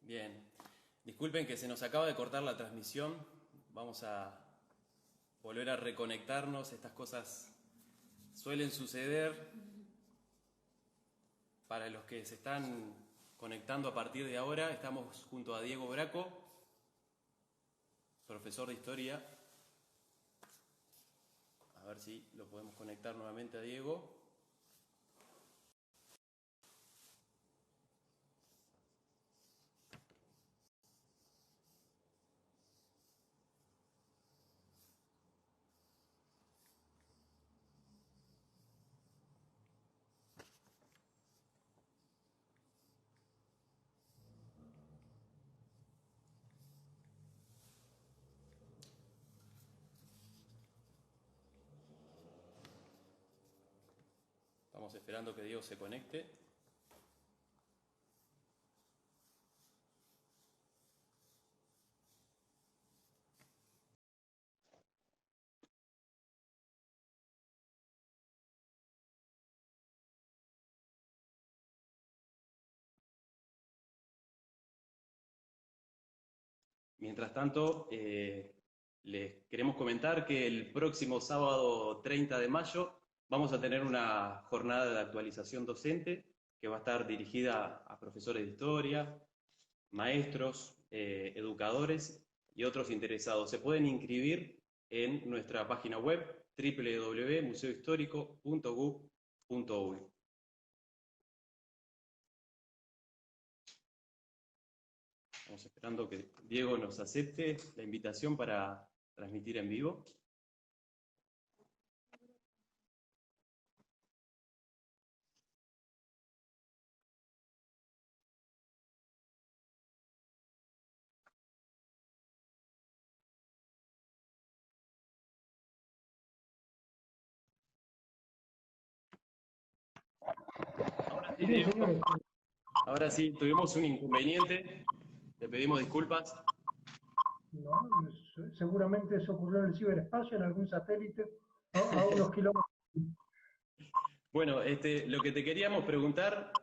Bien, disculpen que se nos acaba de cortar la transmisión. Vamos a volver a reconectarnos. Estas cosas suelen suceder. Para los que se están conectando a partir de ahora, estamos junto a Diego Braco, profesor de historia. A ver si lo podemos conectar nuevamente a Diego. Estamos esperando que Diego se conecte. Mientras tanto, les queremos comentar que el próximo sábado 30 de mayo vamos a tener una jornada de actualización docente que va a estar dirigida a profesores de historia, maestros, educadores y otros interesados. Se pueden inscribir en nuestra página web www.museohistórico.gov.uy. Estamos esperando que Diego nos acepte la invitación para transmitir en vivo. Ahora sí, Diego. Ahora sí, tuvimos un inconveniente. Le pedimos disculpas. ¿No? Seguramente eso ocurrió en el ciberespacio, en algún satélite, a unos kilómetros. Bueno, lo que te queríamos preguntar,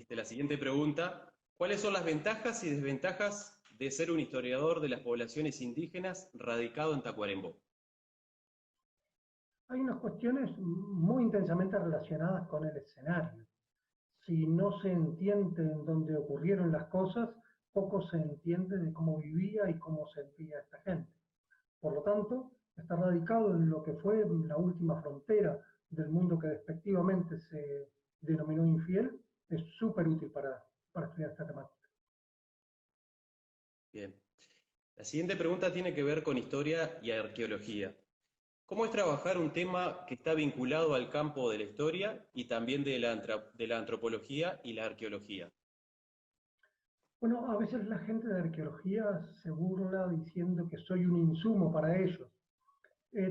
la siguiente pregunta, ¿cuáles son las ventajas y desventajas de ser un historiador de las poblaciones indígenas radicado en Tacuarembó? Hay unas cuestiones muy intensamente relacionadas con el escenario. Si no se entiende en dónde ocurrieron las cosas, poco se entiende de cómo vivía y cómo sentía esta gente. Por lo tanto, está radicado en lo que fue la última frontera del mundo que despectivamente se denominó infiel, es súper útil para estudiar esta temática. Bien. La siguiente pregunta tiene que ver con historia y arqueología. ¿Cómo es trabajar un tema que está vinculado al campo de la historia y también de la antropología y la arqueología? Bueno, a veces la gente de arqueología se burla diciendo que soy un insumo para ellos.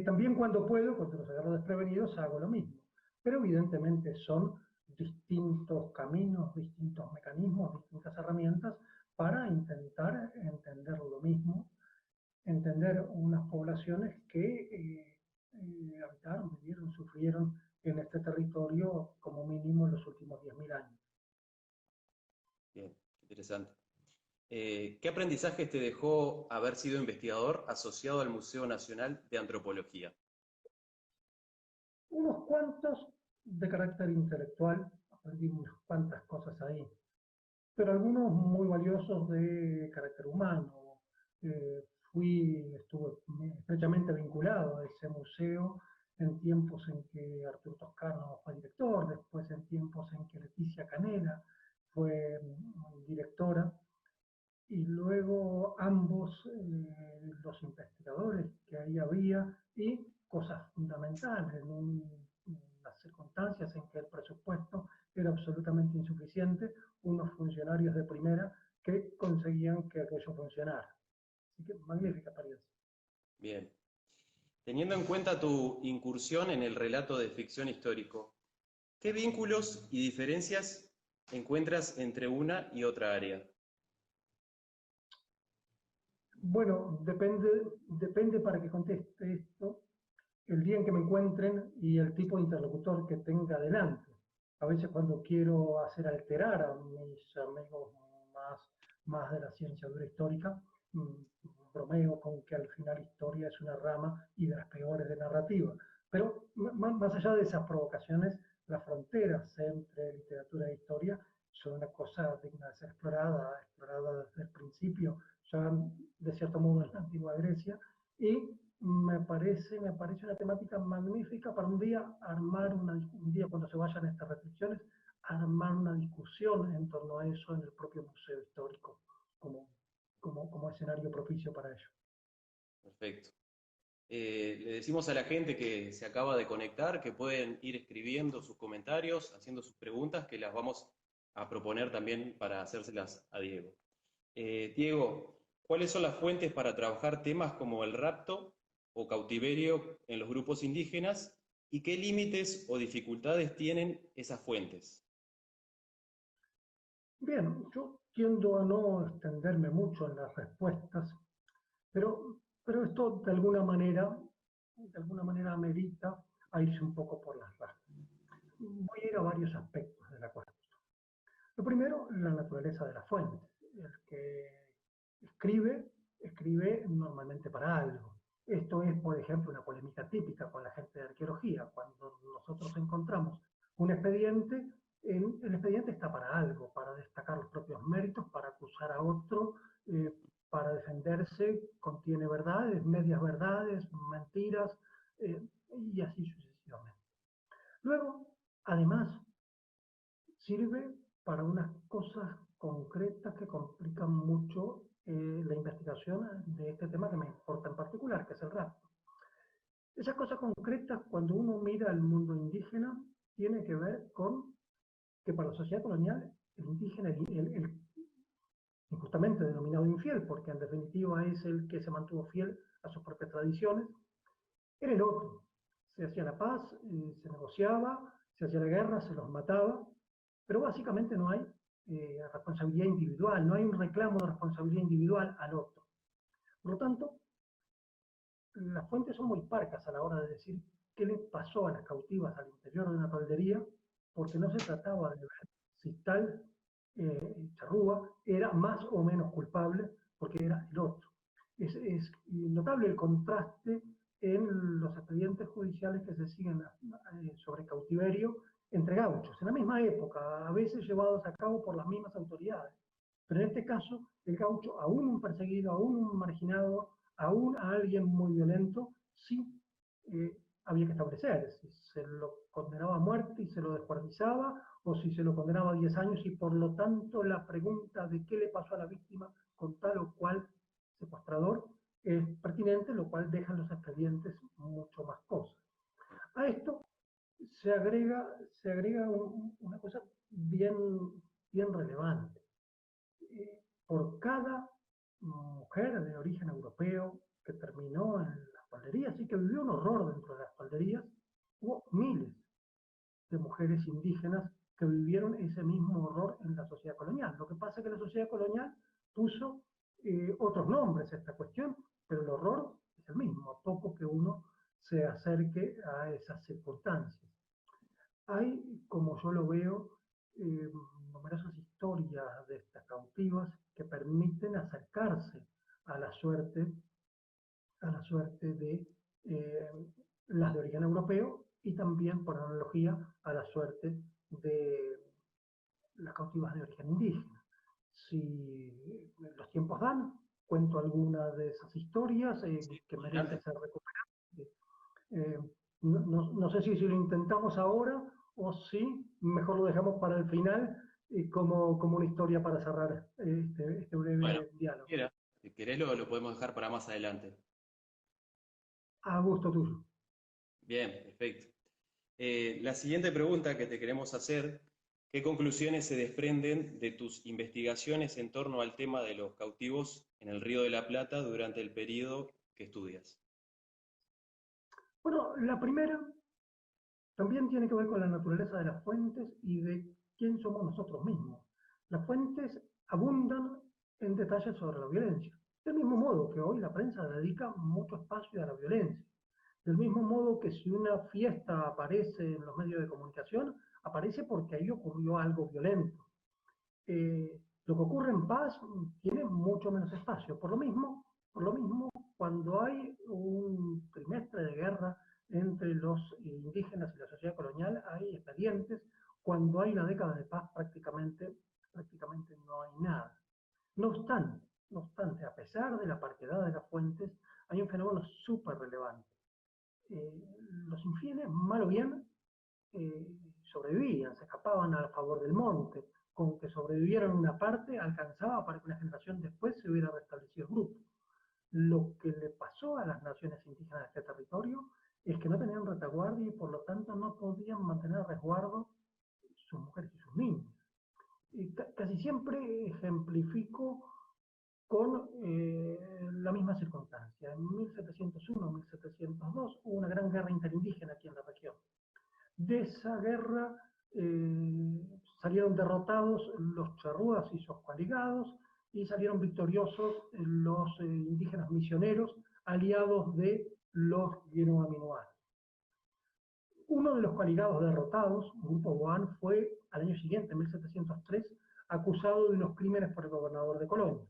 También cuando puedo, cuando los agarro desprevenidos, hago lo mismo. Pero evidentemente son distintos caminos, distintos mecanismos, distintas herramientas para intentar entender lo mismo, entender unas poblaciones que habitaron, vivieron, sufrieron en este territorio como mínimo en los últimos 10.000 años. Bien, interesante. ¿Qué aprendizajes te dejó haber sido investigador asociado al Museo Nacional de Antropología? Unos cuantos de carácter intelectual, aprendí unas cuantas cosas ahí, pero algunos muy valiosos de carácter humano. Estuve estrechamente vinculado a ese museo en tiempos en que Arturo Toscano fue director, después en tiempos en que Leticia Canela fue directora, y luego ambos los investigadores que ahí había y cosas fundamentales en las circunstancias en que el presupuesto era absolutamente insuficiente, unos funcionarios de primera que conseguían que aquello funcionara. Así que magnífica experiencia. Bien. Teniendo en cuenta tu incursión en el relato de ficción histórico, ¿qué vínculos y diferencias encuentras entre una y otra área? Bueno, depende para que conteste esto el día en que me encuentren y el tipo de interlocutor que tenga delante. A veces cuando quiero hacer alterar a mis amigos más, más de la ciencia dura histórica. Bromeo con que al final historia es una rama y de las peores de narrativa. Pero más allá de esas provocaciones, las fronteras entre literatura e historia son una cosa digna de ser explorada desde el principio, ya de cierto modo en la antigua Grecia, y me parece una temática magnífica para un día armar un día cuando se vayan estas restricciones, armar una discusión en torno a eso en el propio museo histórico, como escenario propicio para ello. Perfecto. Le decimos a la gente que se acaba de conectar que pueden ir escribiendo sus comentarios, haciendo sus preguntas, que las vamos a proponer también para hacérselas a Diego. Diego, ¿cuáles son las fuentes para trabajar temas como el rapto o cautiverio en los grupos indígenas y qué límites o dificultades tienen esas fuentes? Bien, yo tiendo a no extenderme mucho en las respuestas, pero esto de alguna manera amerita a irse un poco por las ramas. Voy a ir a varios aspectos de la cuestión. Lo primero, la naturaleza de la fuente. El que escribe, escribe normalmente para algo. Esto es, por ejemplo, una polémica típica con la gente de arqueología. Cuando nosotros encontramos un expediente, el expediente está para algo, para destacar los propios méritos, para acusar a otro, eh, para defenderse, contiene verdades, medias verdades, mentiras, y así sucesivamente. Luego, además, sirve para unas cosas concretas que complican mucho la investigación de este tema que me importa en particular, que es el rapto. Esas cosas concretas, cuando uno mira el mundo indígena, tiene que ver con que para la sociedad colonial, el indígena, injustamente denominado infiel, porque en definitiva es el que se mantuvo fiel a sus propias tradiciones, era el otro. Se hacía la paz, se negociaba, se hacía la guerra, se los mataba, pero básicamente no hay responsabilidad individual, no hay un reclamo de responsabilidad individual al otro. Por lo tanto, las fuentes son muy parcas a la hora de decir qué le pasó a las cautivas al interior de una toldería, porque no se trataba de ver si tal charrúa era más o menos culpable, porque era el otro. Es notable el contraste en los expedientes judiciales que se siguen sobre cautiverio entre gauchos, en la misma época, a veces llevados a cabo por las mismas autoridades. Pero en este caso, el gaucho, aún un perseguido, aún un marginado, aún a alguien muy violento, sí había que establecer si se lo condenaba a muerte y se lo descuartizaba, o si se lo condenaba a 10 años, y por lo tanto la pregunta de qué le pasó a la víctima con tal o cual secuestrador es pertinente, lo cual deja en los expedientes mucho más cosas. A esto se agrega una cosa bien relevante. Por cada mujer de origen europeo que terminó en las falderías y que vivió un horror dentro de las falderías, hubo miles de mujeres indígenas que vivieron ese mismo horror en la sociedad colonial. Lo que pasa es que la sociedad colonial puso otros nombres a esta cuestión, pero el horror es el mismo, a poco que uno se acerque a esas circunstancias. Hay, como yo lo veo, eh, numerosas historias de estas cautivas que permiten acercarse a la suerte de las de origen europeo y también, por analogía, a la suerte de las cautivas de origen indígena. Si los tiempos dan, cuento algunas de esas historias que merecen ser recuperadas. No sé si lo intentamos ahora o si mejor lo dejamos para el final como una historia para cerrar este Bueno, breve diálogo. si querés lo podemos dejar para más adelante. A gusto tuyo. Bien, perfecto. La siguiente pregunta que te queremos hacer, ¿qué conclusiones se desprenden de tus investigaciones en torno al tema de los cautivos en el Río de la Plata durante el periodo que estudias? Bueno, la primera también tiene que ver con la naturaleza de las fuentes y de quién somos nosotros mismos. Las fuentes abundan en detalles sobre la violencia. Del mismo modo que hoy la prensa dedica mucho espacio a la violencia. Del mismo modo que si una fiesta aparece en los medios de comunicación, aparece porque ahí ocurrió algo violento. Lo que ocurre en paz tiene mucho menos espacio. Por lo mismo, cuando hay un trimestre de guerra entre los indígenas y la sociedad colonial, hay expedientes. Cuando hay una década de paz, prácticamente no hay nada. No obstante, a pesar de la parquedad de las fuentes, hay un fenómeno súper relevante. Los infieles, mal o bien, eh, sobrevivían, se escapaban a favor del monte. Con que sobrevivieran una parte, alcanzaba para que una generación después se hubiera restablecido el grupo. Lo que le pasó a las naciones indígenas de este territorio es que no tenían retaguardia y por lo tanto no podían mantener a resguardo sus mujeres y sus niños. Y casi siempre ejemplifico con la misma circunstancia. En 1701-1702 hubo una gran guerra interindígena aquí en la región. De esa guerra salieron derrotados los charrúas y sus coaligados y salieron victoriosos los indígenas misioneros aliados de los Yanomami. Uno de los coaligados derrotados, Grupo Boán, fue al año siguiente, en 1703, acusado de unos crímenes por el gobernador de Colonia.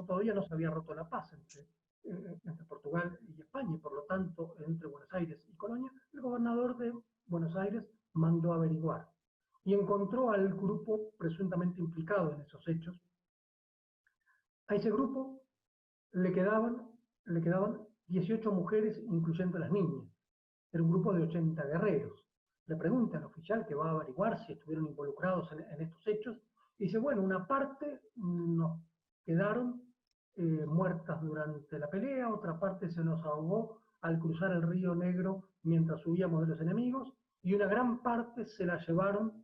Todavía no se había roto la paz entre Portugal y España, y por lo tanto entre Buenos Aires y Colonia. El gobernador de Buenos Aires mandó a averiguar y encontró al grupo presuntamente implicado en esos hechos. A ese grupo le quedaban 18 mujeres, incluyendo las niñas. Era un grupo de 80 guerreros. Le pregunta al oficial que va a averiguar si estuvieron involucrados en estos hechos, y dice, bueno, una parte nos quedaron muertas durante la pelea, otra parte se nos ahogó al cruzar el río Negro mientras huíamos de los enemigos, y una gran parte se la llevaron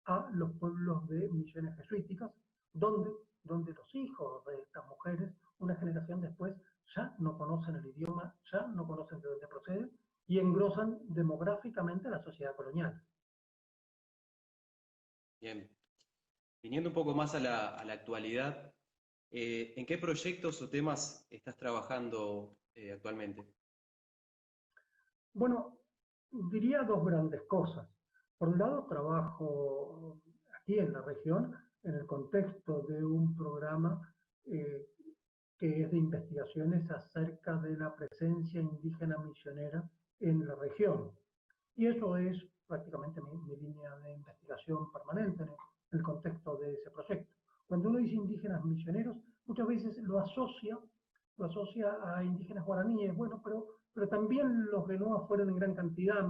a los pueblos de misiones jesuíticas, donde los hijos de estas mujeres, una generación después, ya no conocen el idioma, ya no conocen de dónde proceden, y engrosan demográficamente la sociedad colonial. Bien. Viniendo un poco más a la actualidad, ¿en qué proyectos o temas estás trabajando actualmente? Bueno, diría dos grandes cosas. Por un lado, trabajo aquí en la región en el contexto de un programa que es de investigaciones acerca de la presencia indígena misionera en la región. Y eso es prácticamente mi línea de investigación permanente en el contexto de ese proyecto. Cuando uno dice indígenas misioneros, muchas veces lo asocia a indígenas guaraníes, bueno, pero también los Genoa fueron en gran cantidad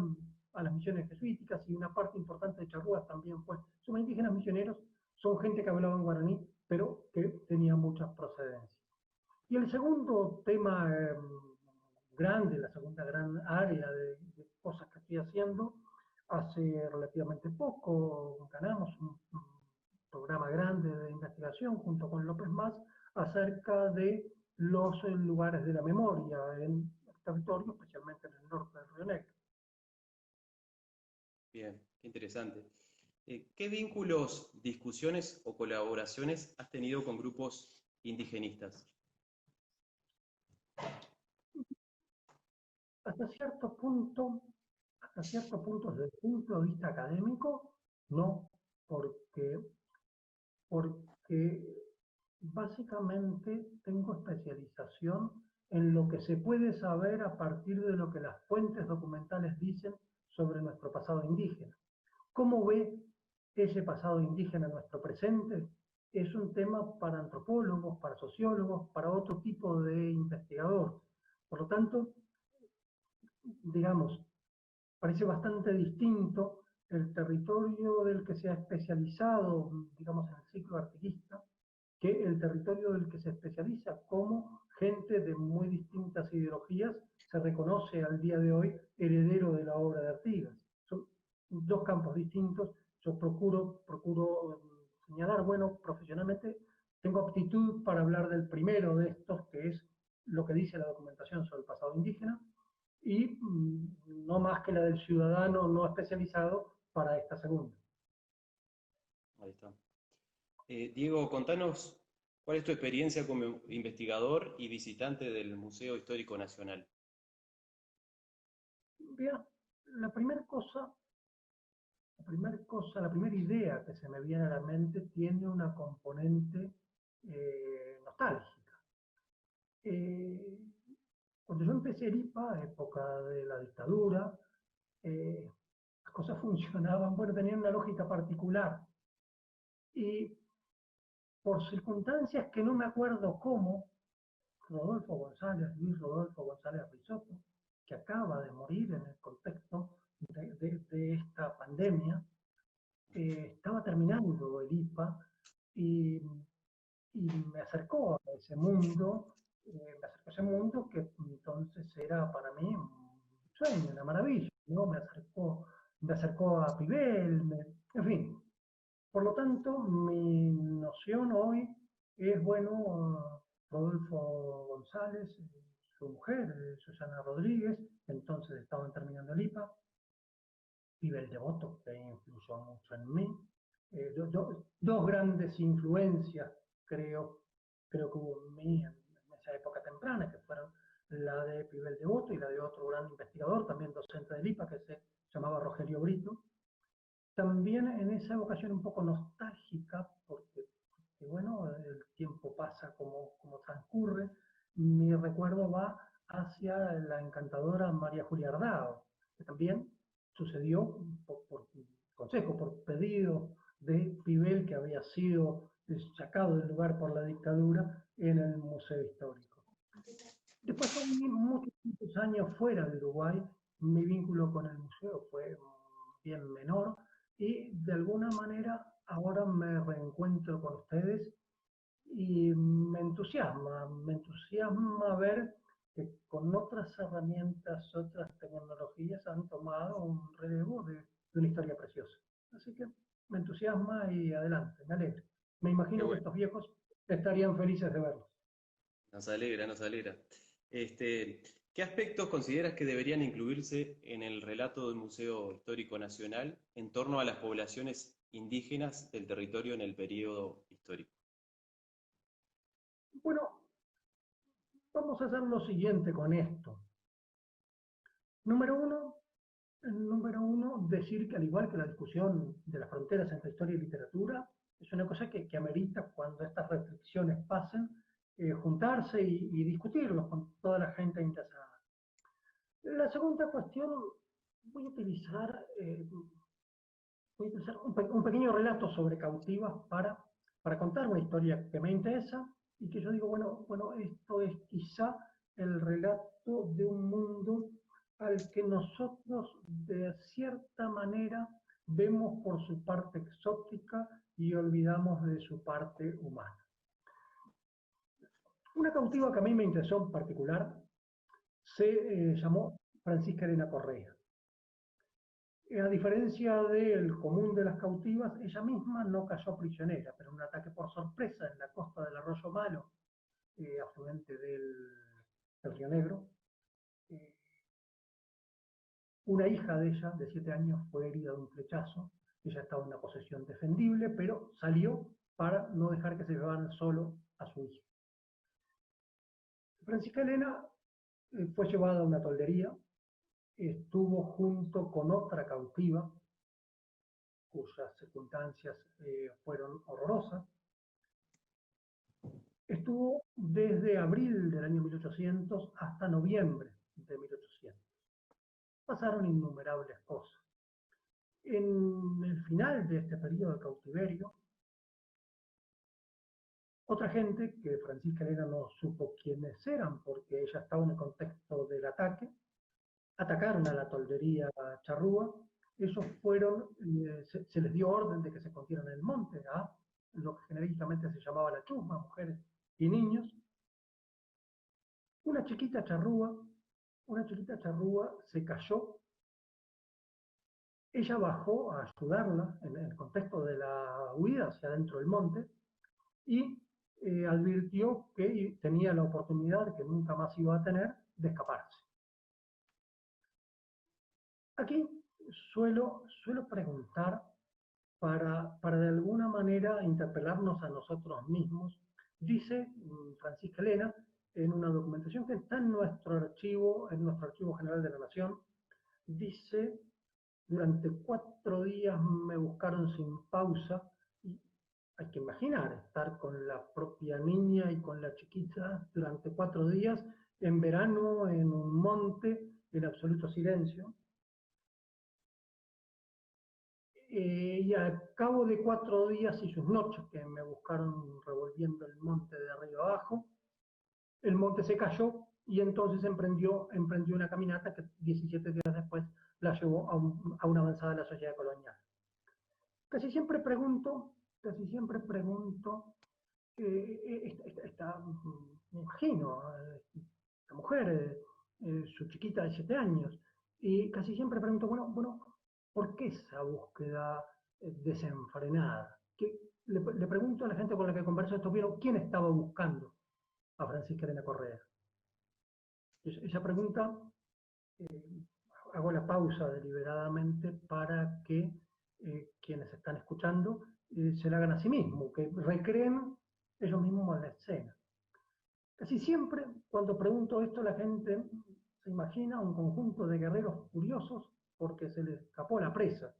a las misiones jesuíticas y una parte importante de charrúas también fue. Son indígenas misioneros, son gente que hablaba en guaraní, pero que tenía muchas procedencias. Y el segundo tema grande, la segunda gran área de cosas que estoy haciendo, hace relativamente poco ganamos un programa grande de investigación junto con López Más acerca de los lugares de la memoria en el territorio, especialmente en el norte del Río Negro. Bien, qué interesante. ¿Qué vínculos, discusiones o colaboraciones has tenido con grupos indigenistas? Hasta cierto punto, desde el punto de vista académico, no, porque básicamente tengo especialización en lo que se puede saber a partir de lo que las fuentes documentales dicen sobre nuestro pasado indígena. ¿Cómo ve ese pasado indígena nuestro presente? Es un tema para antropólogos, para sociólogos, para otro tipo de investigador. Por lo tanto, digamos, parece bastante distinto el territorio del que se ha especializado, digamos, en el ciclo artiguista, que el territorio del que se especializa, como gente de muy distintas ideologías se reconoce al día de hoy heredero de la obra de Artigas. Son dos campos distintos. Yo procuro señalar, bueno, profesionalmente tengo aptitud para hablar del primero de estos, que es lo que dice la documentación sobre el pasado indígena, y no más que la del ciudadano no especializado para esta segunda. Ahí está. Diego, contanos cuál es tu experiencia como investigador y visitante del Museo Histórico Nacional. Bien, la primera cosa la primera idea que se me viene a la mente tiene una componente nostálgica. Cuando yo empecé el IPA, época de la dictadura, las cosas funcionaban, bueno, tenían una lógica particular. Y por circunstancias que no me acuerdo cómo, Luis Rodolfo González Risotto, que acaba de morir en el contexto de esta pandemia, estaba terminando el IPA y me acercó a ese mundo, que entonces era para mí un sueño, una maravilla, ¿no? Me acercó a Pibel, en fin. Por lo tanto, mi noción hoy es, bueno, Rodolfo González, su mujer, Susana Rodríguez, entonces estaban terminando el IPA, Pibel Devoto, que influyó mucho en mí. Dos grandes influencias, creo que hubo en mí en esa época temprana, que fueron la de Pibel Devoto y la de otro gran investigador, también docente del IPA, que se llamaba Rogelio Brito. También en esa ocasión un poco nostálgica, porque bueno, el tiempo pasa como transcurre. Mi recuerdo va hacia la encantadora María Julia Ardao, que también sucedió por consejo, por pedido de Pibel, que había sido sacado del lugar por la dictadura en el Museo Histórico. Después de muchos años fuera de Uruguay, mi vínculo con el museo fue bien menor y de alguna manera ahora me reencuentro con ustedes y me entusiasma ver que con otras herramientas, otras tecnologías han tomado un relevo de una historia preciosa. Así que me entusiasma y adelante, me alegra. Me imagino que estos viejos estarían felices de verlos. Nos alegra, nos alegra. ¿Qué aspectos consideras que deberían incluirse en el relato del Museo Histórico Nacional en torno a las poblaciones indígenas del territorio en el periodo histórico? Bueno, vamos a hacer lo siguiente con esto. Número uno, decir que al igual que la discusión de las fronteras entre historia y literatura, es una cosa que amerita cuando estas restricciones pasen, juntarse y discutirlo con toda la gente interesada. La segunda cuestión, voy a utilizar un pequeño relato sobre cautivas para contar una historia que me interesa y que yo digo, bueno, esto es quizá el relato de un mundo al que nosotros de cierta manera vemos por su parte exótica y olvidamos de su parte humana. Una cautiva que a mí me interesó en particular se llamó Francisca Elena Correa. A diferencia del común de las cautivas, ella misma no cayó prisionera, pero en un ataque por sorpresa en la costa del Arroyo Malo, afluente del Río Negro, una hija de ella, de 7 años, fue herida de un flechazo. Ella estaba en una posición defendible, pero salió para no dejar que se llevaran solo a su hija. Francisca Elena fue llevada a una toldería, estuvo junto con otra cautiva, cuyas circunstancias fueron horrorosas. Estuvo desde abril del año 1800 hasta noviembre de 1800. Pasaron innumerables cosas. En el final de este periodo de cautiverio, otra gente, que Francisca Elena no supo quiénes eran porque ella estaba en el contexto del ataque, atacaron a la toldería charrúa. Ellos fueron, se les dio orden de que se escondieran en el monte, a lo que genéricamente se llamaba la chusma, mujeres y niños. Una chiquita charrúa se cayó. Ella bajó a ayudarla en el contexto de la huida hacia adentro del monte y advirtió que tenía la oportunidad, que nunca más iba a tener, de escaparse. Aquí suelo preguntar para de alguna manera interpelarnos a nosotros mismos. Dice Francisca Elena, en una documentación que está en nuestro archivo general de la Nación, dice Durante 4 días me buscaron sin pausa y hay que imaginar estar con la propia niña y con la chiquita durante 4 días en verano en un monte en absoluto silencio. Y al cabo de 4 días y sus noches que me buscaron revolviendo el monte de arriba abajo, el monte se cayó y entonces emprendió una caminata que 17 días después la llevó a una avanzada de la sociedad colonial. Casi siempre pregunto, casi siempre pregunto, me imagino, la mujer, su chiquita de 7 años, y casi siempre pregunto, bueno, ¿por qué esa búsqueda desenfrenada? Le pregunto a la gente con la que converso esto, ¿vieron quién estaba buscando a Francisca Elena Correa? Esa pregunta, eh, hago la pausa deliberadamente para que quienes están escuchando se la hagan a sí mismos, que recreen ellos mismos la escena. Casi siempre, cuando pregunto esto, la gente se imagina un conjunto de guerreros furiosos porque se les escapó la presa.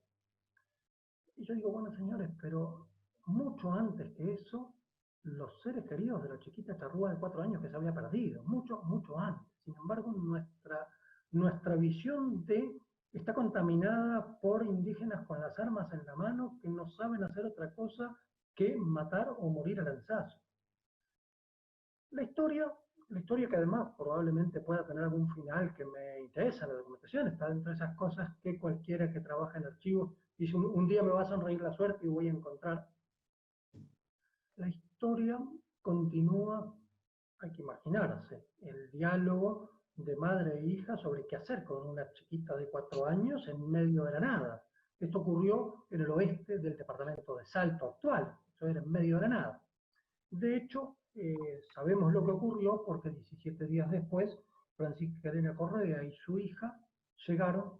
Y yo digo, bueno, señores, pero mucho antes que eso, los seres queridos de la chiquita charrúa de 4 años que se había perdido, mucho antes. Sin embargo, nuestra visión está contaminada por indígenas con las armas en la mano que no saben hacer otra cosa que matar o morir a lanzazo. La historia, la historia que además probablemente pueda tener algún final que me interesa en la documentación, está dentro de esas cosas que cualquiera que trabaja en archivos dice, un día me va a sonreír la suerte y voy a encontrar. La historia continúa, hay que imaginarse, el diálogo de madre e hija sobre qué hacer con una chiquita de 4 años en medio de la nada. Esto ocurrió en el oeste del departamento de Salto actual, eso era en medio de la nada. De hecho, sabemos lo que ocurrió porque 17 días después, Francisca Elena Correa y su hija llegaron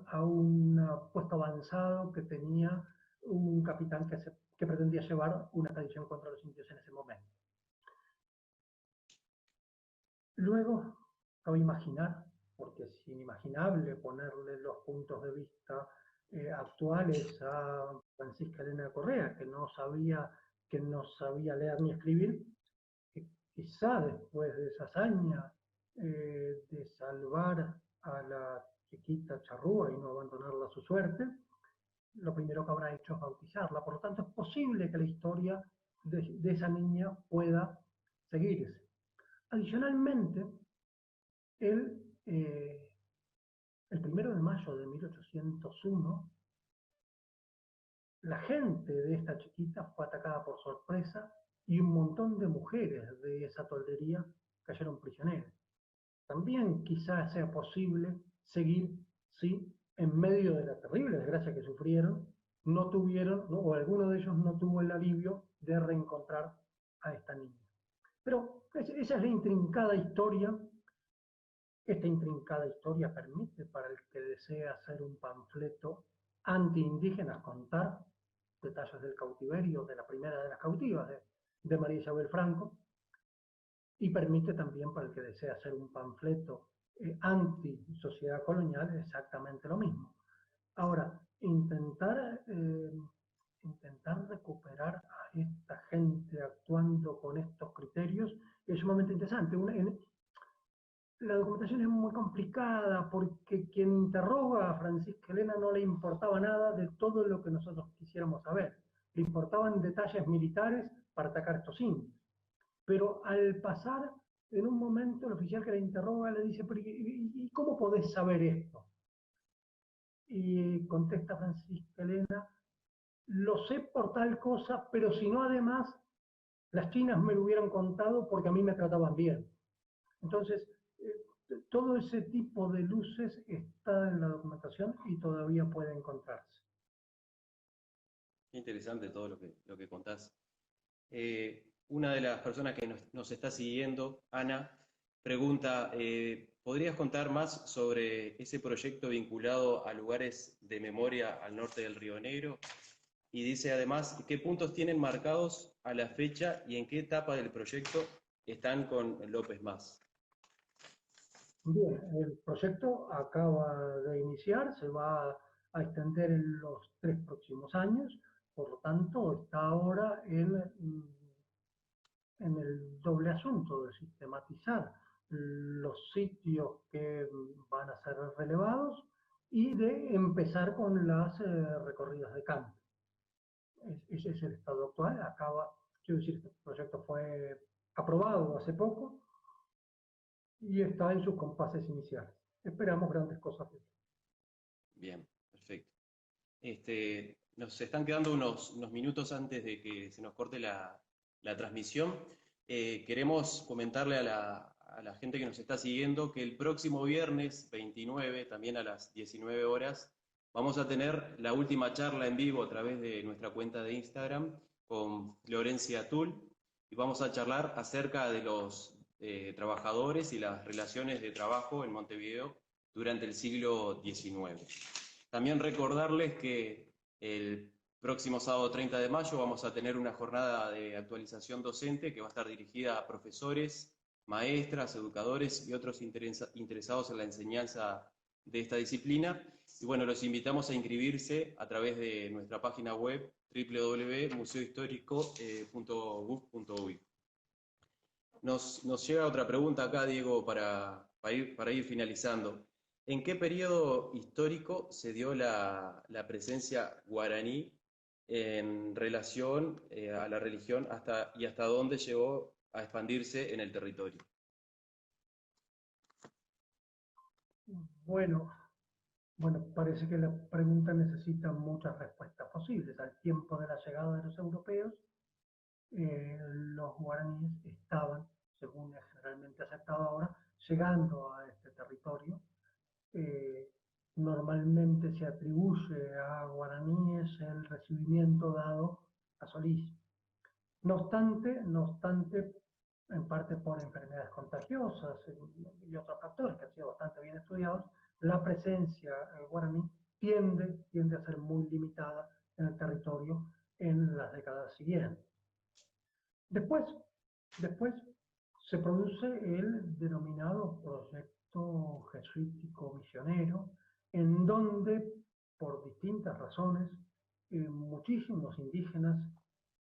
a un puesto avanzado que tenía un capitán que pretendía llevar una expedición contra los indios en ese momento. Luego, cabe imaginar, porque es inimaginable ponerle los puntos de vista actuales a Francisca Elena Correa, que no sabía leer ni escribir, que quizá después de esa hazaña de salvar a la chiquita charrúa y no abandonarla a su suerte, lo primero que habrá hecho es bautizarla. Por lo tanto, es posible que la historia de esa niña pueda seguirse. Adicionalmente, el 1 de mayo de 1801, la gente de esta chiquita fue atacada por sorpresa y un montón de mujeres de esa toldería cayeron prisioneras. También quizás sea posible seguir si en medio de la terrible desgracia que sufrieron, no tuvieron, ¿no? O alguno de ellos no tuvo el alivio de reencontrar a esta niña. Pero esa es la intrincada historia. Esta intrincada historia permite para el que desea hacer un panfleto anti-indígenas contar detalles del cautiverio, de la primera de las cautivas, de María Isabel Franco, y permite también para el que desea hacer un panfleto anti-sociedad colonial exactamente lo mismo. Ahora, intentar recuperar a esta gente actuando con estos criterios es sumamente interesante. La documentación es muy complicada porque quien interroga a Francisca Elena no le importaba nada de todo lo que nosotros quisiéramos saber. Le importaban detalles militares para atacar a estos indios. Pero al pasar, en un momento, el oficial que la interroga le dice, pero ¿y cómo podés saber esto? Y contesta Francisca Elena, lo sé por tal cosa, pero si no además, las chinas me lo hubieran contado porque a mí me trataban bien. Entonces, todo ese tipo de luces está en la documentación y todavía puede encontrarse. Interesante todo lo que contás. Una de las personas que nos está siguiendo, Ana, pregunta, ¿podrías contar más sobre ese proyecto vinculado a lugares de memoria al norte del Río Negro? Y dice además, ¿qué puntos tienen marcados a la fecha y en qué etapa del proyecto están con López Mas? Bien, el proyecto acaba de iniciar, se va a extender en los 3 próximos años. Por lo tanto, está ahora en el doble asunto de sistematizar los sitios que van a ser relevados y de empezar con las recorridas de campo. Ese es el estado actual. Quiero decir, este proyecto fue aprobado hace poco y está en sus compases iniciales. Esperamos grandes cosas de él. Bien, perfecto. Nos están quedando unos minutos antes de que se nos corte la transmisión. Queremos comentarle a la gente que nos está siguiendo que el próximo viernes 29, también a las 19 horas, vamos a tener la última charla en vivo a través de nuestra cuenta de Instagram con Florencia Tull y vamos a charlar acerca de los trabajadores y las relaciones de trabajo en Montevideo durante el siglo XIX. También recordarles que el próximo sábado 30 de mayo vamos a tener una jornada de actualización docente que va a estar dirigida a profesores, maestras, educadores y otros interesados en la enseñanza de esta disciplina. Y bueno, los invitamos a inscribirse a través de nuestra página web www.museohistórico.gov.uy. Nos llega otra pregunta acá, Diego, para ir finalizando. ¿En qué periodo histórico se dio la presencia guaraní en relación a la religión y hasta dónde llegó a expandirse en el territorio? Bueno, parece que la pregunta necesita muchas respuestas posibles. Al tiempo de la llegada de los europeos, los guaraníes estaban, según es generalmente aceptado ahora, llegando a este territorio. Normalmente se atribuye a guaraníes el recibimiento dado a Solís. No obstante, en parte por enfermedades contagiosas y otros factores que han sido bastante bien estudiados, la presencia guaraní tiende a ser muy limitada en el territorio en las décadas siguientes. Después se produce el denominado proyecto jesuítico misionero, en donde, por distintas razones, muchísimos indígenas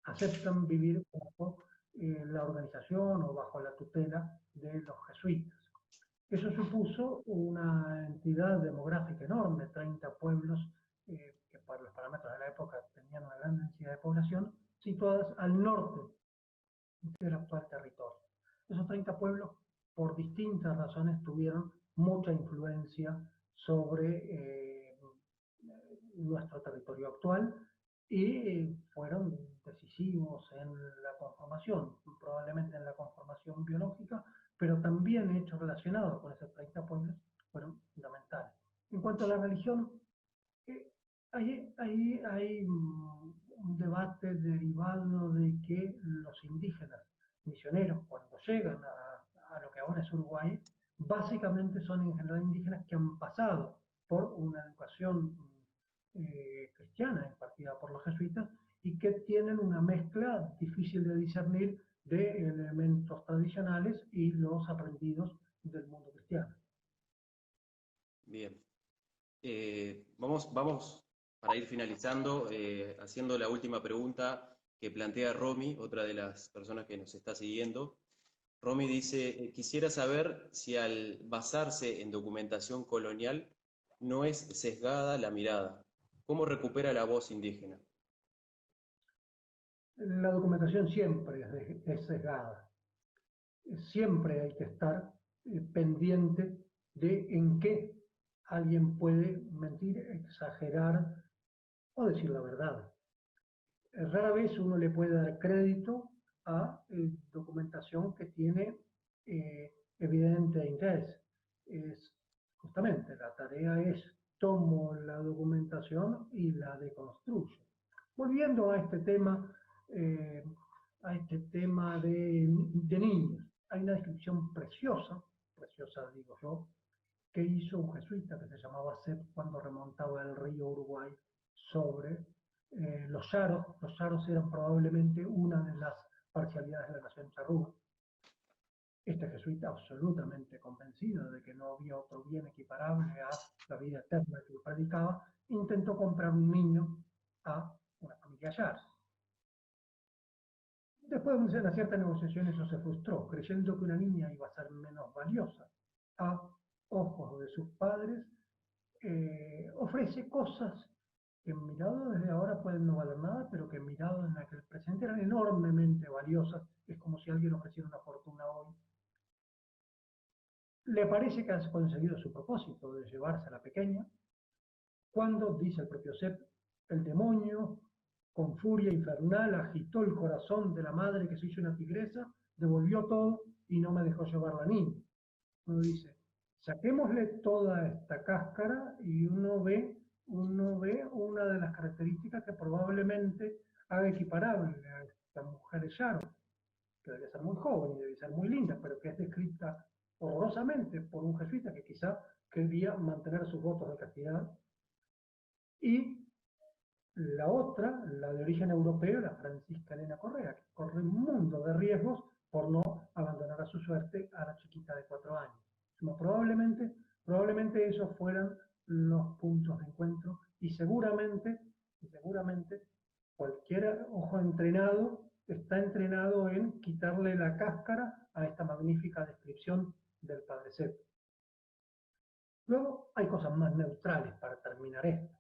aceptan vivir bajo la organización o bajo la tutela de los jesuitas. Eso supuso una entidad demográfica enorme, 30 pueblos que para los parámetros de la época tenían una gran densidad de población, situadas al norte del actual territorio. Esos 30 pueblos, por distintas razones, tuvieron mucha influencia sobre nuestro territorio actual y fueron decisivos en la conformación, probablemente en la conformación biológica, pero también hechos relacionados con esos 30 pueblos fueron fundamentales. En cuanto a la religión, hay un debate derivado de que los indígenas misioneros, cuando llegan a lo que ahora es Uruguay, básicamente son en general indígenas que han pasado por una educación cristiana impartida por los jesuitas y que tienen una mezcla difícil de discernir de elementos tradicionales y los aprendidos del mundo cristiano. Bien. Vamos para ir finalizando, haciendo la última pregunta que plantea Romy, otra de las personas que nos está siguiendo. Romy dice, quisiera saber si al basarse en documentación colonial no es sesgada la mirada. ¿Cómo recupera la voz indígena? La documentación siempre es sesgada. Siempre hay que estar pendiente de en qué alguien puede mentir, exagerar o decir la verdad. Rara vez uno le puede dar crédito a documentación que tiene evidente interés. Justamente la tarea es tomo la documentación y la deconstruyo. Volviendo a este tema de niños, hay una descripción preciosa digo yo, que hizo un jesuita que se llamaba Sepp cuando remontaba el río Uruguay sobre los yaros. Los yaros eran probablemente una de las parcialidades de la nación charrúa. Este jesuita, absolutamente convencido de que no había otro bien equiparable a la vida eterna que predicaba, intentó comprar un niño a una familia Yar. Después de una cierta negociación eso se frustró, creyendo que una niña iba a ser menos valiosa a ojos de sus padres, ofrece cosas que mirado desde ahora pueden no valer nada, pero que mirado en aquel presente eran enormemente valiosas. Es como si alguien ofreciera una fortuna hoy. Le parece que ha conseguido su propósito de llevarse a la pequeña, cuando, dice el propio Sepp, el demonio, con furia infernal, agitó el corazón de la madre que se hizo una tigresa, devolvió todo y no me dejó llevar la niña. Uno dice, saquémosle toda esta cáscara y uno ve una de las características que probablemente haga equiparable a esta mujer Sharon, que debe ser muy joven y debe ser muy linda, pero que es descrita horrorosamente por un jesuita que quizá quería mantener sus votos de castidad. Y la otra, la de origen europeo, la Francisca Elena Correa, que corre un mundo de riesgos por no abandonar a su suerte a la chiquita de 4 años. Probablemente esos fueran los puntos de encuentro y seguramente cualquier ojo entrenado está entrenado en quitarle la cáscara a esta magnífica descripción del Padre Sepp. Luego hay cosas más neutrales para terminar esto.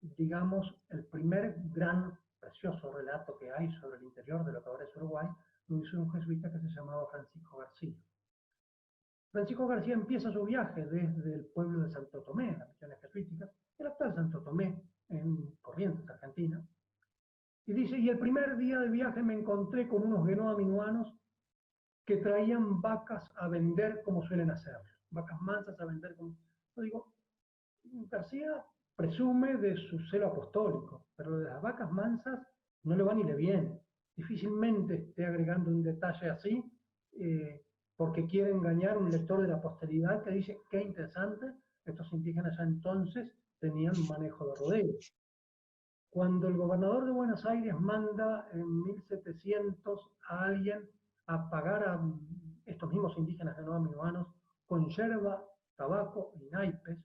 Digamos, el primer gran, precioso relato que hay sobre el interior de lo que ahora es Uruguay lo hizo un jesuita que se llamaba Francisco García. Francisco García empieza su viaje desde el pueblo de Santo Tomé, las misiones jesuíticas, el actual Santo Tomé, en Corrientes, Argentina, y dice, y el primer día de viaje me encontré con unos genoa-minuanos que traían vacas a vender como suelen hacer, vacas mansas a vender como... Yo digo, García presume de su celo apostólico, pero lo de las vacas mansas no le va ni le viene. Difícilmente esté agregando un detalle así, porque quiere engañar a un lector de la posteridad que dice, qué interesante, estos indígenas ya entonces tenían un manejo de rodeo. Cuando el gobernador de Buenos Aires manda en 1700 a alguien a pagar a estos mismos indígenas genoa-minuanos con yerba, tabaco y naipes,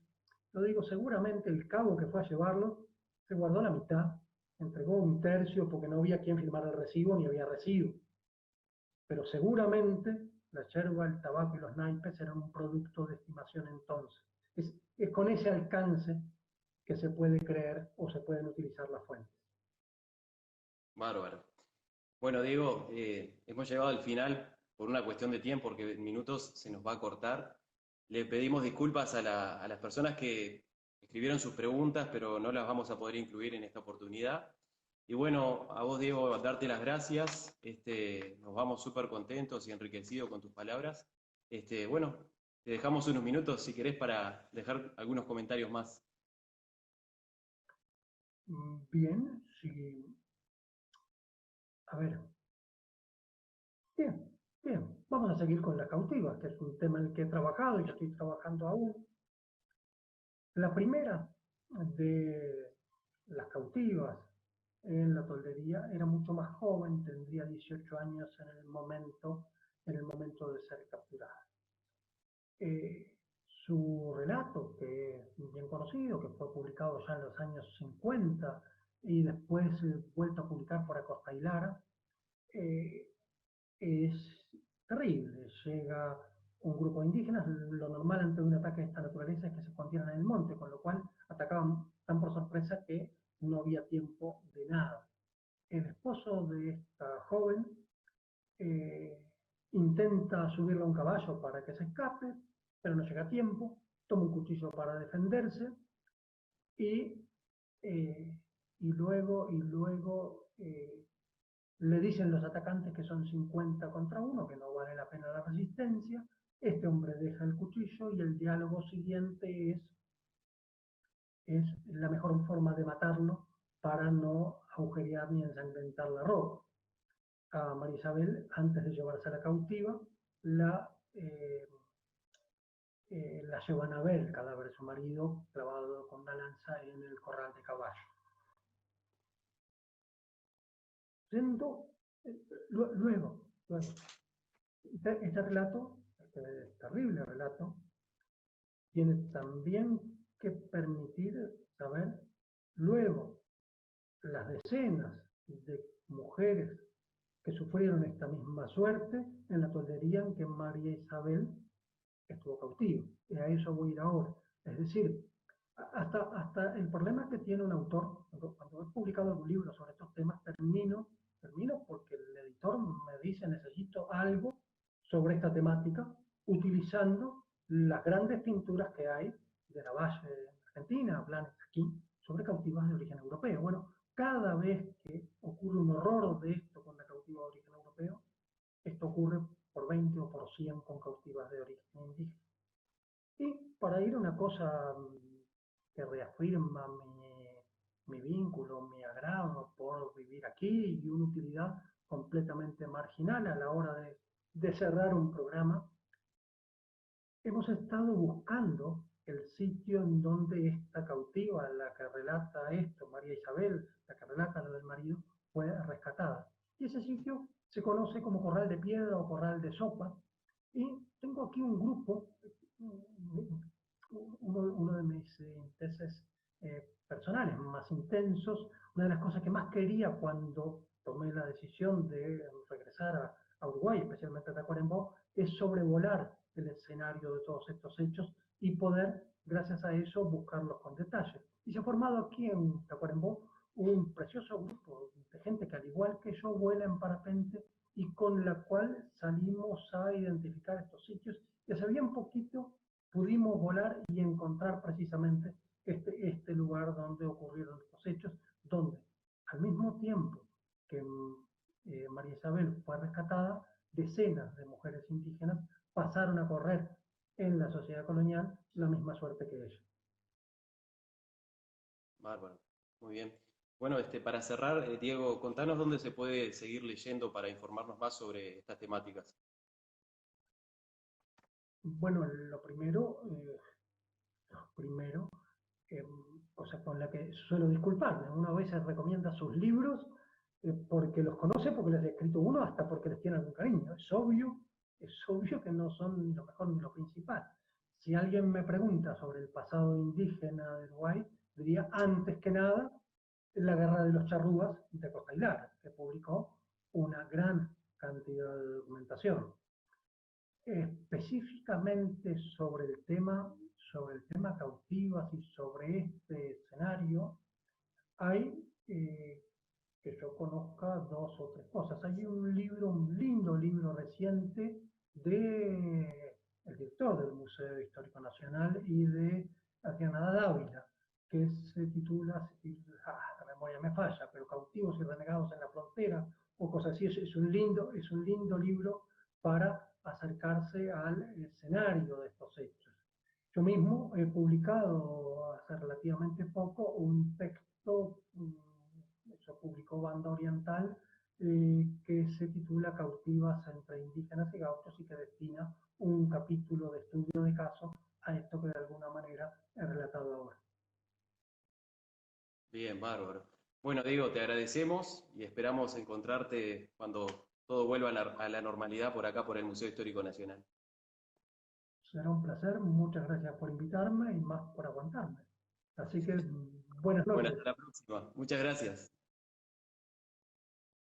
lo digo, seguramente el cabo que fue a llevarlo se guardó la mitad, entregó un tercio porque no había quien firmara el recibo ni había recibo. Pero seguramente la yerba, el tabaco y los naipes eran un producto de estimación entonces. Es con ese alcance que se puede creer o se pueden utilizar las fuentes. Bárbaro. Bueno, Diego, hemos llegado al final por una cuestión de tiempo, porque en minutos se nos va a cortar. Le pedimos disculpas a las personas que escribieron sus preguntas, pero no las vamos a poder incluir en esta oportunidad. Y bueno, a vos, Diego, darte las gracias. Nos vamos súper contentos y enriquecidos con tus palabras. Bueno, te dejamos unos minutos, si querés, para dejar algunos comentarios más. Bien, sí. A ver. Bien, bien. Vamos a seguir con las cautivas, que es un tema en el que he trabajado y que estoy trabajando aún. La primera de las cautivas en la toldería era mucho más joven, tendría 18 años en el momento de ser capturada. Su relato, que es bien conocido, que fue publicado ya en los años 50 y después vuelto a publicar por Acosta y Lara, es terrible. Llega un grupo de indígenas, lo normal ante un ataque de esta naturaleza es que se escondieran en el monte, con lo cual atacaban tan por sorpresa que no había tiempo de nada. El esposo de esta joven intenta subirla a un caballo para que se escape, pero no llega a tiempo, toma un cuchillo para defenderse y, eh, luego le dicen los atacantes que son 50 contra 1, que no vale la pena la resistencia. Este hombre deja el cuchillo y el diálogo siguiente es la mejor forma de matarlo para no agujerear ni ensangrentar la ropa. A María Isabel, antes de llevarse a la cautiva, la llevan a ver el cadáver de su marido clavado con una lanza en el corral de caballo. Luego, Este relato, este terrible relato, tiene también que permitir saber luego las decenas de mujeres que sufrieron esta misma suerte en la toldería en que María Isabel estuvo cautiva. Y a eso voy a ir ahora. Es decir, hasta el problema que tiene un autor, cuando he publicado algún libro sobre estos temas, termino porque el editor me dice necesito algo sobre esta temática, utilizando las grandes pinturas que hay de la Valle Argentina, Blanes aquí, sobre cautivas de origen europeo. Bueno, cada vez que ocurre un horror de esto con la cautiva de origen europeo, esto ocurre por 20 o por 100 con cautivas de origen indígena. Y para ir a una cosa que reafirma mi vínculo, mi agrado por vivir aquí y una utilidad completamente marginal a la hora de cerrar un programa, hemos estado buscando el sitio en donde esta cautiva, la que relata esto, María Isabel, la que relata lo del marido, fue rescatada. Y ese sitio se conoce como Corral de Piedra o Corral de Sopa. Y tengo aquí un grupo, uno de mis intereses personales más intensos, una de las cosas que más quería cuando tomé la decisión de regresar a Uruguay, especialmente a Tacuarembó, es sobrevolar el escenario de todos estos hechos y poder, gracias a eso, buscarlos con detalle. Y se ha formado aquí en Tacuarembó un precioso grupo de gente que, al igual que yo, vuela en parapente y con la cual salimos a identificar estos sitios. Y hace bien poquito pudimos volar y encontrar precisamente este lugar donde ocurrieron estos hechos, donde al mismo tiempo que María Isabel fue rescatada, decenas de mujeres indígenas pasaron a correr en la sociedad colonial la misma suerte que ella. Bárbaro, muy bien. Bueno, para cerrar, Diego, contanos dónde se puede seguir leyendo para informarnos más sobre estas temáticas. Bueno, lo primero, cosa con la que suelo disculparme, uno a veces recomienda sus libros porque los conoce, porque les ha escrito uno, hasta porque les tiene algún cariño. Es obvio que no son ni lo mejor ni lo principal. Si alguien me pregunta sobre el pasado indígena de Uruguay, diría antes que nada la guerra de los charrúas de Costa Hilar, que publicó una gran cantidad de documentación. Específicamente sobre el tema cautivas y sobre este escenario, hay que yo conozca dos o tres cosas. Hay un lindo libro reciente de el director del Museo Histórico Nacional y de Adriana Dávila, que se titula, la memoria me falla, pero Cautivos y Renegados en la Frontera, o cosas así. Es un lindo libro para acercarse al escenario de estos hechos. Yo mismo he publicado hace relativamente poco un texto, eso publicó Banda Oriental, que se titula Cautivas entre indígenas y gauchos y que destina un capítulo de estudio de caso a esto que de alguna manera he relatado ahora. Bien, bárbaro. Bueno, Diego, te agradecemos y esperamos encontrarte cuando todo vuelva a la normalidad por acá, por el Museo Histórico Nacional. Será un placer, muchas gracias por invitarme y más por aguantarme. Así que buenas Bueno, noches. hasta la próxima. Muchas gracias.